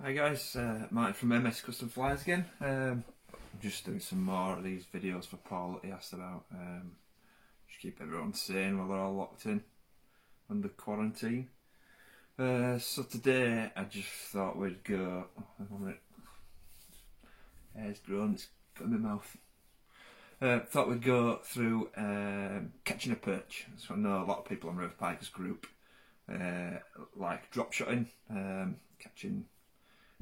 Hi guys, Martin from MS Custom Flies again. I'm just doing some more of these videos for Paul that he asked about. Just keep everyone sane while they're all locked in under quarantine. So today I just thought we'd go. Hair's grown, it's got in my mouth. Thought we'd go through catching a perch. So I know a lot of people on River Pikers group like drop shotting, catching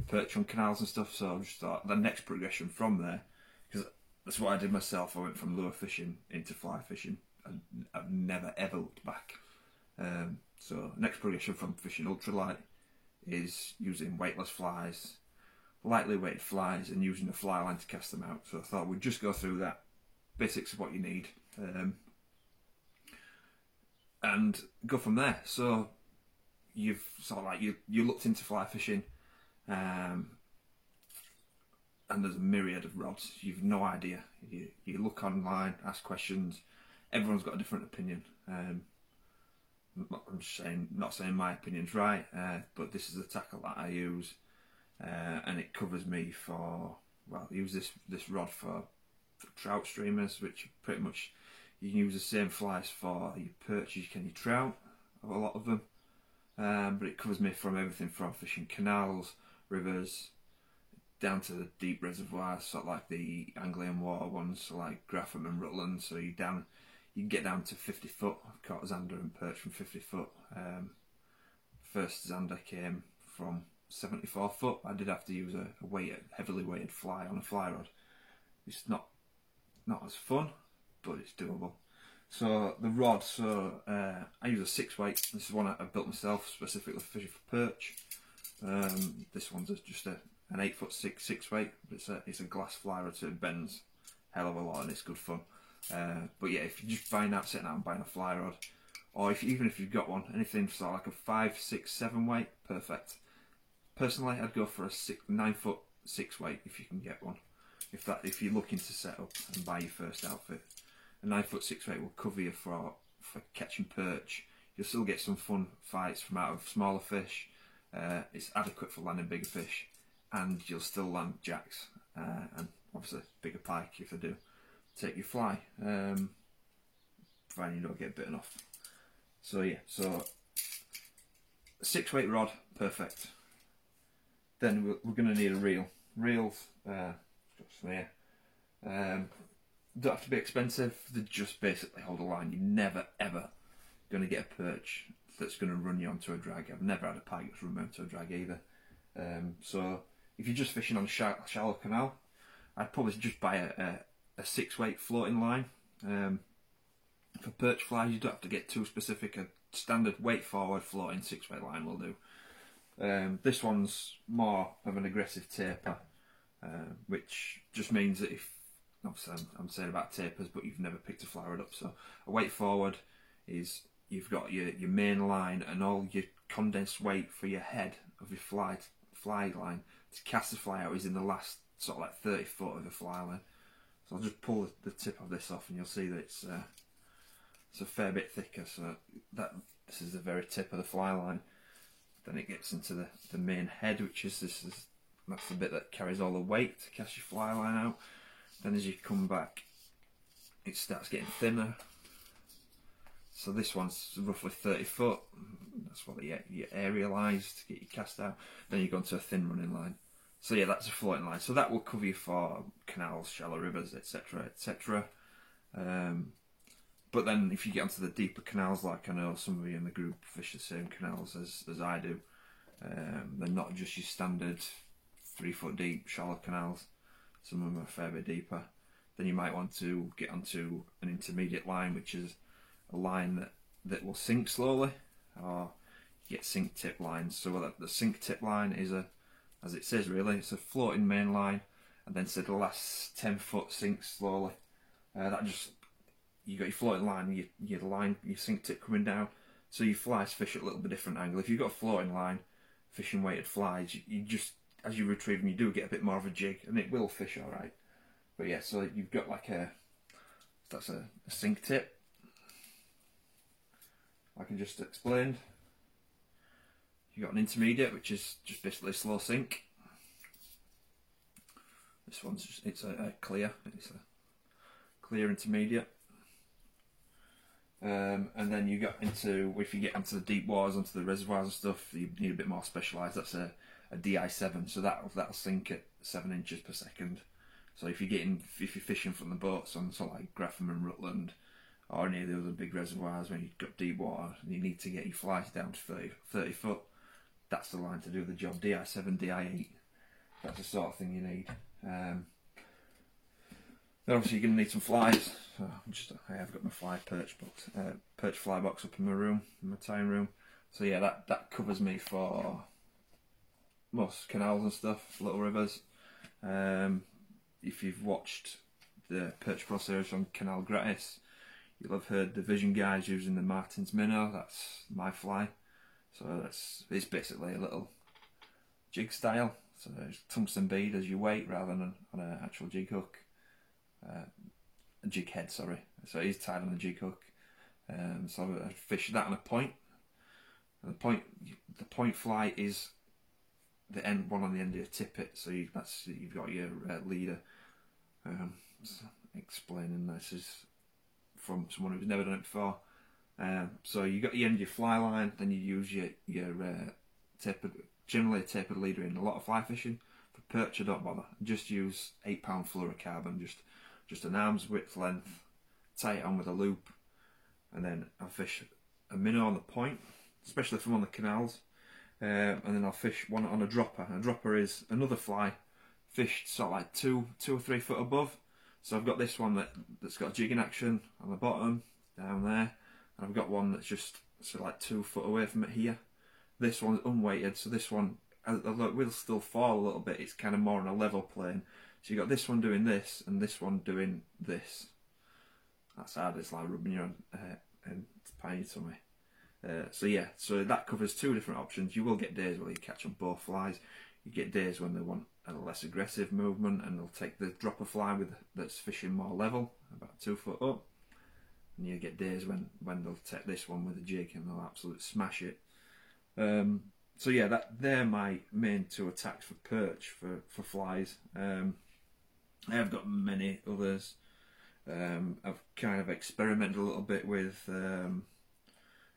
perch on canals and stuff, so I just thought the next progression from there, because that's what I did myself. I went from lure fishing into fly fishing and I've never ever looked back. So next progression from fishing ultralight is using weightless flies, lightly weighted flies, and using a fly line to cast them out. So I thought we'd just go through that, basics of what you need, and go from there. So you've sort of like you looked into fly fishing, and there's a myriad of rods. You've no idea. You look online, ask questions. Everyone's got a different opinion. I'm just saying, not saying my opinion's right, but this is the tackle that I use, and it covers me for. Well, I use this rod for trout streamers, which pretty much you can use the same flies for your perch as you can your trout, a lot of them. But it covers me from everything from fishing canals, rivers, down to the deep reservoirs, sort of like the Anglian water ones, so like Grapham and Rutland. So you can get down to 50 foot. I've caught zander and perch from 50 foot. First zander came from 74 foot. I did have to use a heavily weighted fly on a fly rod. It's not as fun, but it's doable. So the rod, I use a 6-weight. This is one I built myself specifically for fishing for perch. This one's just an 8'6" 6-weight, but it's a glass fly rod, so it bends a hell of a lot and it's good fun. But yeah, if you just setting out and buying a fly rod, or even if you've got one, anything sort of like a 5, 6, 7 weight, perfect. Personally, I'd go for a 9 foot 6-weight if you can get one. If you're looking to set up and buy your first outfit. A 9 foot 6-weight will cover you for catching perch. You'll still get some fun fights from out of smaller fish. It's adequate for landing bigger fish, and you'll still land jacks, and obviously bigger pike if they do take your fly, providing you don't get bitten off. So yeah, so a 6-weight rod, perfect. Then we're going to need a reel. Reels, got some here. Don't have to be expensive. They just basically hold a line. You're never ever going to get a perch that's going to run you onto a drag. I've never had a pike that's run me onto a drag either. So if you're just fishing on a shallow canal, I'd probably just buy a 6-weight floating line. For perch flies, you don't have to get too specific. A standard weight forward floating 6-weight line will do. This one's more of an aggressive taper, which just means that if, obviously I'm saying about tapers, but you've never picked a fly rod up. So a weight forward is you've got your main line, and all your condensed weight for your head of your fly line to cast the fly out is in the last sort of like 30 foot of the fly line. So I'll just pull the tip of this off and you'll see that it's a fair bit thicker. So this is the very tip of the fly line. Then it gets into the main head, which is that's the bit that carries all the weight to cast your fly line out. Then as you come back, it starts getting thinner. So this one's roughly 30 foot. That's what you aerialise to get your cast out. Then you go into a thin running line. So yeah, that's a floating line. So that will cover you for canals, shallow rivers, etc, etc. But then if you get onto the deeper canals, like I know some of you in the group fish the same canals as I do, they're not just your standard 3 foot deep shallow canals. Some of them are a fair bit deeper. Then you might want to get onto an intermediate line, which is a line that will sink slowly, or you get sink tip lines. So the sink tip line is as it says really, it's a floating main line, and then so the last 10 foot sinks slowly. You got your floating line, your sink tip coming down, so your flies fish at a little bit different angle. If you've got a floating line, fishing weighted flies, you just, as you retrieve them, you do get a bit more of a jig, and it will fish alright. But yeah, so you've got like that's a sink tip, like I just explained. You've got an intermediate, which is just basically a slow sink. This one's just, it's a clear. It's a clear intermediate. And then you got into, if you get into the deep waters, onto the reservoirs and stuff, you need a bit more specialised. That's a DI7, so that'll sink at 7 inches per second. So if you're fishing from the boats on sort of like Grafham and Rutland, or any of the other big reservoirs when you've got deep water and you need to get your flies down to 30 foot, that's the line to do the job. DI7, DI8, that's the sort of thing you need. Then obviously you're going to need some flies. So I have got my perch fly box up in my room, in my tying room. So yeah, that covers me for most canals and stuff, little rivers. If you've watched the Perch Pro series on Canal Gratis, you'll have heard the Vision guys using the Martin's Minnow. That's my fly. So it's basically a little jig style. So there's tungsten bead as your weight rather than on an actual jig hook. A jig head, sorry. So it is tied on the jig hook. So I fish that on a point. And the point fly is the end one on the end of your tippet. So you've got your leader. So explaining this is from someone who's never done it before. So you got the end of your fly line, then you use your generally a tapered leader in a lot of fly fishing. For perch, I don't bother. Just use 8-pound fluorocarbon, just an arm's width length, tie it on with a loop, and then I'll fish a minnow on the point, especially if I'm on the canals, and then I'll fish one on a dropper. And a dropper is another fly fished sort of like 2 or 3 foot above. So I've got this one that's got a jigging action on the bottom, down there, and I've got one that's just sort of like 2 foot away from it here. This one's unweighted, so this one, although it will still fall a little bit, it's kind of more on a level plane. So you've got this one doing this, and this one doing this. That's hard, it's like rubbing your and pine tummy. So yeah, so that covers 2 different options. You will get days where you catch on both flies. You get days when they want a less aggressive movement, and they'll take the dropper fly that's fishing more level, about 2 foot up. And you get days when they'll take this one with a jig and they'll absolutely smash it. So yeah, they're my main 2 attacks for perch, for flies. I have got many others. I've kind of experimented a little bit with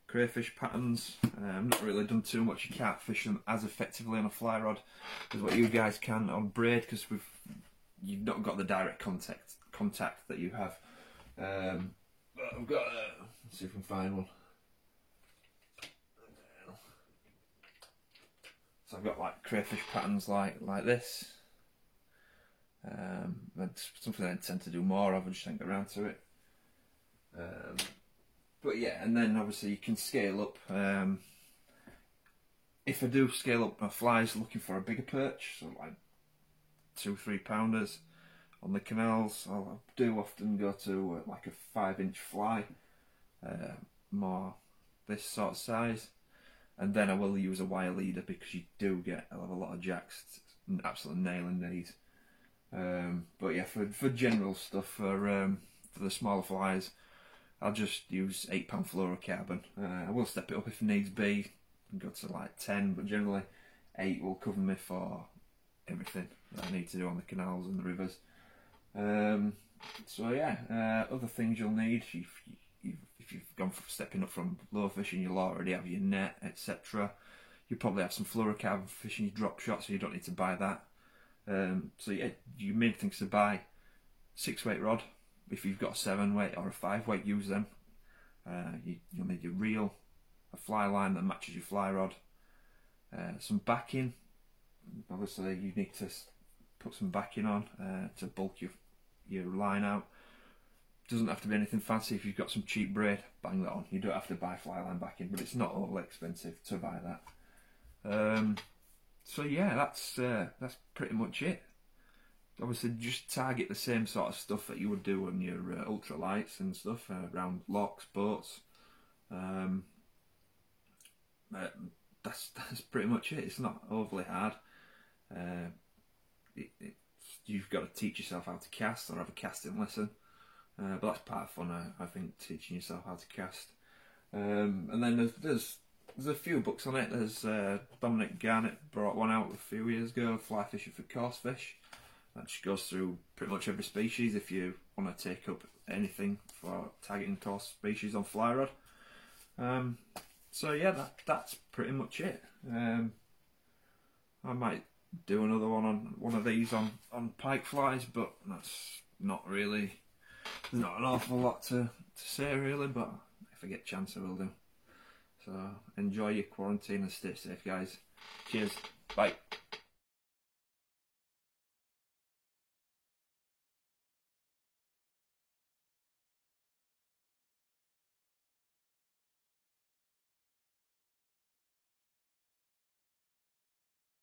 crayfish patterns. I've not really done too much. You can't fish them as effectively on a fly rod as what you guys can on braid, because you've not got the direct contact that you have. But I've got let's see if I can find one. So I've got like crayfish patterns like this. That's something I intend to do more of. I just haven't got around to it. But yeah, and then obviously you can scale up. If I do scale up my flies, looking for a bigger perch, so like 2-3 pounders on the canals, I do often go to like a 5-inch fly, more this sort of size. And then I will use a wire leader, because you do get a lot of jacks absolutely nailing these. But yeah, for general stuff, for the smaller flies, I'll just use 8-pound fluorocarbon. I will step it up if needs be, and go to like 10, but generally 8 will cover me for everything that I need to do on the canals and the rivers. So yeah, other things you'll need if you've gone for stepping up from low fishing, you'll already have your net, etc. You'll probably have some fluorocarbon for fishing your drop shot, so you don't need to buy that. So yeah, your main thing is to buy 6-weight rod. If you've got a 7-weight or a 5-weight, use them. You'll need your reel, a fly line that matches your fly rod, some backing. Obviously you need to put some backing on to bulk your line out. Doesn't have to be anything fancy. If you've got some cheap braid, bang that on. You don't have to buy fly line backing, but it's not overly expensive to buy that. So yeah, that's pretty much it. Obviously, just target the same sort of stuff that you would do on your ultralights and stuff around locks, boats. That's pretty much it. It's not overly hard. You've got to teach yourself how to cast or have a casting lesson. But that's part of fun, I think, teaching yourself how to cast. And then there's a few books on it. There's Dominic Garnett brought one out a few years ago, Fly Fishing for Coarse Fish. That just goes through pretty much every species if you want to take up anything for targeting core species on fly rod. So yeah, that's pretty much it. I might do another one on one of these on pike flies, but that's not really, there's not an awful lot to say really, but if I get a chance I will do. So enjoy your quarantine and stay safe, guys. Cheers, bye.